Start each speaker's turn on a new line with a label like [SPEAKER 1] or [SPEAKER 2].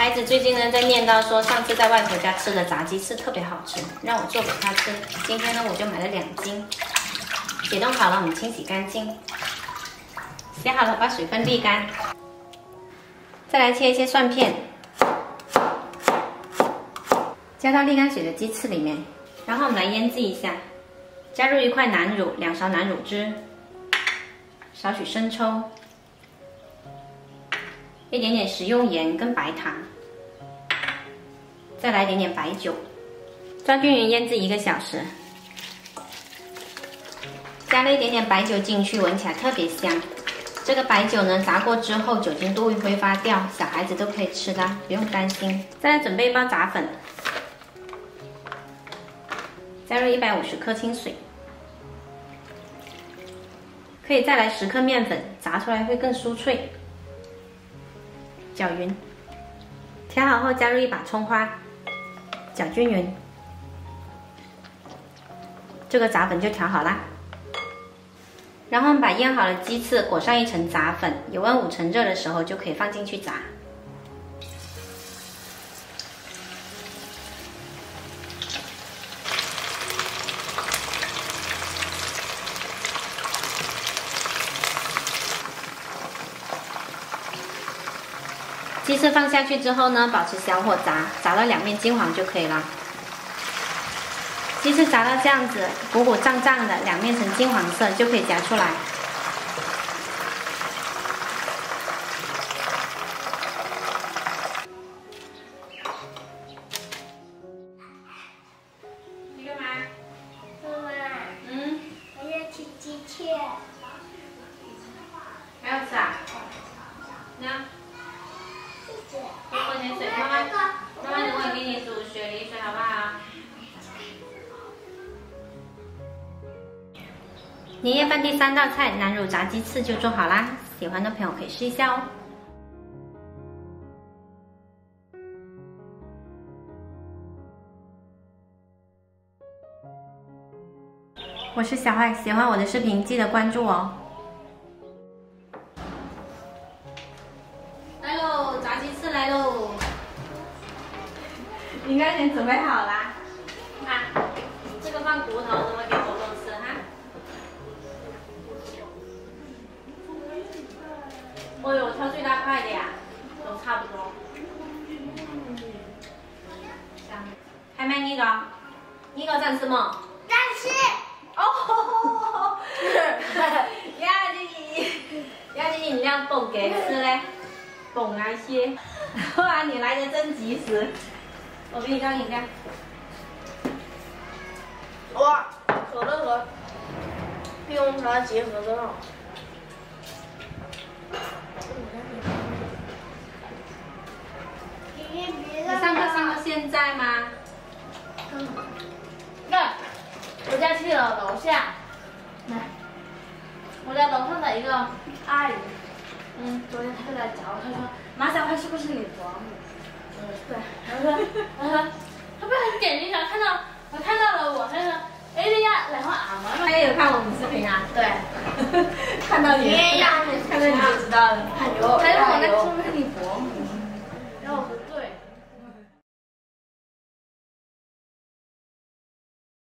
[SPEAKER 1] 孩子最近呢在念叨说，上次在外婆家吃的炸鸡翅特别好吃，让我做给他吃。今天呢我就买了2斤，解冻好了，我们清洗干净。洗好了，把水分沥干。再来切一些蒜片，加到沥干水的鸡翅里面，然后我们来腌制一下。加入1块南乳，2勺南乳汁，少许生抽，一点点食用盐跟白糖，再来一点点白酒，抓均匀腌制1个小时。加了一点点白酒进去，闻起来特别香。这个白酒呢，炸过之后酒精度会挥发掉，小孩子都可以吃的，不用担心。再来准备一包炸粉，加入150克清水，可以再来10克面粉，炸出来会更酥脆。搅匀，调好后加入1把葱花，搅均匀。这个炸粉就调好啦。然后我们把腌好的鸡翅裹上1层炸粉，油温5成热的时候就可以放进去炸。鸡翅放下去之后呢，保持小火炸，炸到2面金黄就可以了。鸡翅炸到这样子，鼓鼓胀胀的，2面呈金黄色就可以夹出来。你干嘛？
[SPEAKER 2] 妈妈，我要吃鸡翅。
[SPEAKER 1] 还要吃啊？那。
[SPEAKER 2] 谢谢。
[SPEAKER 1] 多喝点水，妈妈等会给你煮雪梨水好不好？年夜饭第3道菜南乳炸鸡翅就做好啦，喜欢的朋友可以试一下哦。我是小坏，喜欢我的视频记得关注哦。来喽，炸鸡翅来喽！应该先准备好啦。啊，这个放骨头，怎么给狗狗吃哈？哦呦，挑最大块的呀，都差不多。还买你个？你个干什么？
[SPEAKER 2] 但是。
[SPEAKER 1] 哦，压进饮料蹦给吃嘞，蹦那些。哇，你来的真及时，我给你倒饮料。
[SPEAKER 2] 哇，可乐和冰红茶结合真好。
[SPEAKER 1] 你上课上到现在吗？
[SPEAKER 3] 那我家去了楼下，来，我家楼上的一个阿姨，昨天她就来找我，她说马小坏是不是你伯母？对，她不是很点进去，看到了我，她说，哎呀，然后俺们
[SPEAKER 1] 他也有看我们视频啊？
[SPEAKER 3] 对，
[SPEAKER 1] 看到你，看到你就知道了。
[SPEAKER 3] 她说我那是不是你伯母？